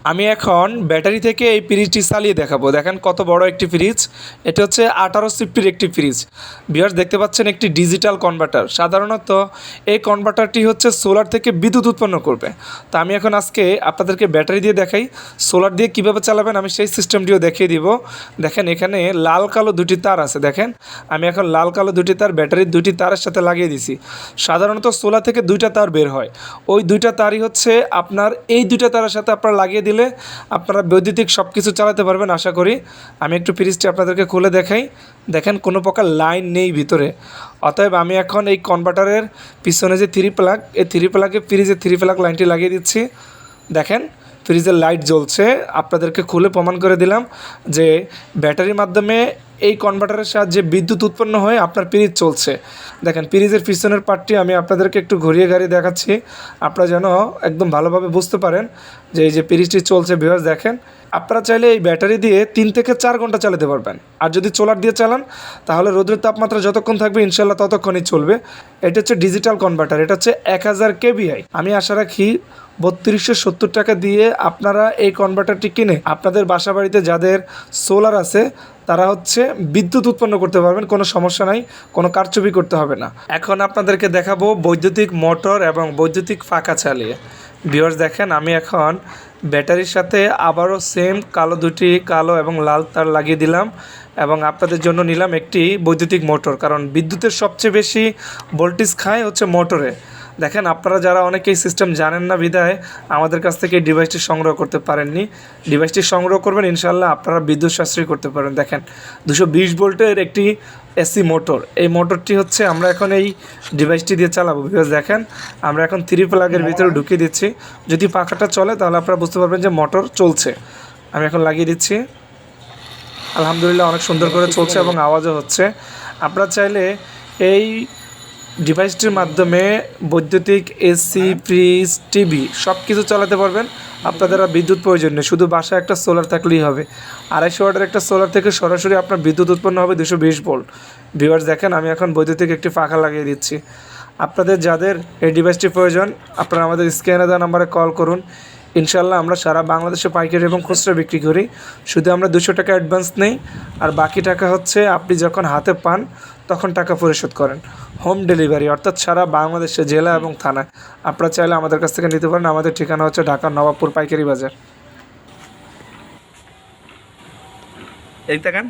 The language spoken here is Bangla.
আমি এখন ব্যাটারি থেকে এই ফ্রিজটি চালিয়ে দেখাবো। দেখেন কত বড় একটি ফ্রিজ। এটা হচ্ছে 18 সিফটির একটি ফ্রিজ। ভিউয়ার্স দেখতে পাচ্ছেন একটি ডিজিটাল কনভার্টার। সাধারণত এই কনভার্টারটি হচ্ছে সোলার থেকে বিদ্যুৎ উৎপন্ন করবে। তো আমি এখন আজকে আপনাদেরকে ব্যাটারি দিয়ে দেখাই, সোলার দিয়ে কীভাবে চালাবেন আমি সেই সিস্টেমটিও দেখিয়ে দিব। দেখেন এখানে লাল কালো দুটি তার আছে। দেখেন আমি এখন লাল কালো দুটি তার ব্যাটারির দুটি তারের সাথে লাগিয়ে দিছি। সাধারণত সোলার থেকে দুইটা তার বের হয়, ওই দুইটা তারই হচ্ছে আপনার এই দুইটা তারের সাথে আপনারা লাগিয়ে দিলে আপনারা বৈদ্যুতিক সব কিছু চালাতে পারবেন আশা করি। আমি একটু ফ্রিজটি আপনাদেরকে খুলে দেখাই। দেখেন কোনো প্রকার লাইন নেই ভিতরে। অতএব আমি এখন এই কনভার্টারের পিছনে যে থ্রি প্লাগ, এই থ্রি প্লাগে ফ্রিজের থ্রি প্লাগ লাইনটি লাগিয়ে দিচ্ছি। দেখেন ফ্রিজের লাইট জ্বলছে। আপনাদেরকে খুলে প্রমাণ করে দিলাম যে ব্যাটারির মাধ্যমে এই কনভার্টারের সাহায্যে বিদ্যুৎ উৎপন্ন হয়ে আপনার ফ্রিজ চলছে। দেখেন ফ্রিজের পিছনের পার্টটি আমি আপনাদেরকে একটু ঘুরিয়ে গাড়িয়ে দেখাচ্ছি, আপনারা যেন একদম ভালোভাবে বুঝতে পারেন যে এই যে ফ্রিজটি চলছে। ভিউয়ার্স দেখেন আপনারা চাইলে এই ব্যাটারি দিয়ে 3 থেকে 4 ঘন্টা চালাতে পারবেন। আর যদি সোলার দিয়ে চালান তাহলে রোদের তাপমাত্রা যতক্ষণ থাকবে ইনশাল্লাহ ততক্ষণই চলবে। এটা হচ্ছে ডিজিটাল কনভার্টার, এটা হচ্ছে 1000 কেবিআই। আমি আশা রাখি 3270 টাকা দিয়ে আপনারা এই কনভার্টারটি কিনে আপনাদের বাসা বাড়িতে যাদের সোলার আছে তারা হচ্ছে বিদ্যুৎ উৎপন্ন করতে পারবেন, কোনো সমস্যা নাই, কোনো কারচুপি করতে হবে না। এখন আপনাদেরকে দেখাবো বৈদ্যুতিক মোটর এবং বৈদ্যুতিক পাখা চালিয়ে। ভিউয়ার্স দেখেন আমি এখন ব্যাটারির সাথে আবারও সেম কালো এবং লাল তার লাগিয়ে দিলাম এবং আপনাদের জন্য নিলাম একটি বৈদ্যুতিক মোটর, কারণ বিদ্যুতের সবচেয়ে বেশি ভোল্টেজ খায় হচ্ছে মোটরে। দেখেন আপনারা যারা অনেকেই সিস্টেম জানেন না বিধায় আমাদের কাছ থেকে এই ডিভাইসটি সংগ্রহ করতে পারেননি। ডিভাইসটি সংগ্রহ করবেন ইনশাল্লাহ আপনারা বিদ্যুৎ সাশ্রয় করতে পারেন। দেখেন 220 ভোল্টের একটি এসি মোটর, এই মোটরটি হচ্ছে আমরা এখন এই ডিভাইসটি দিয়ে চালাবো। বিকজ দেখেন আমরা এখন থ্রি প্লাগের ভিতরে ঢুকিয়ে দিচ্ছি। যদি পাখাটা চলে তাহলে আপনারা বুঝতে পারবেন যে মোটর চলছে। আমি এখন লাগিয়ে দিচ্ছি, আলহামদুলিল্লাহ অনেক সুন্দর করে চলছে এবং আওয়াজও হচ্ছে। আপনারা চাইলে এই ডিভাইসটির মাধ্যমে বৈদ্যুতিক এসি, ফ্রিজ, টিভি সব কিছু চালাতে পারবেন। আপনাদের আর বিদ্যুৎ প্রয়োজন নেই, শুধু বাসায় একটা সোলার থাকলেই হবে। 250 ওয়াটের একটা সোলার থেকে সরাসরি আপনার বিদ্যুৎ উৎপন্ন হবে 220 ভোল্ট। ভিউয়ার্স দেখেন আমি এখন বৈদ্যুতিক একটি পাখা লাগিয়ে দিচ্ছি। আপনাদের যাদের এই ডিভাইসটি প্রয়োজন আপনারা আমাদের স্ক্রিনে দেওয়া নাম্বারে কল করুন। ইনশাল্লাহ আমরা সারা বাংলাদেশে পাইকারি এবং খুচরা বিক্রি করি। শুধু আমরা 200 টাকা অ্যাডভান্স নেই, আর বাকি টাকা হচ্ছে আপনি যখন হাতে পান তখন টাকা পরিশোধ করেন। হোম ডেলিভারি অর্থাৎ সারা বাংলাদেশে জেলা এবং থানায় আপনারা চাইলে আমাদের কাছ থেকে নিতে পারেন। আমাদের ঠিকানা হচ্ছে ঢাকার নবাবপুর পাইকারি বাজার। এই দেখেন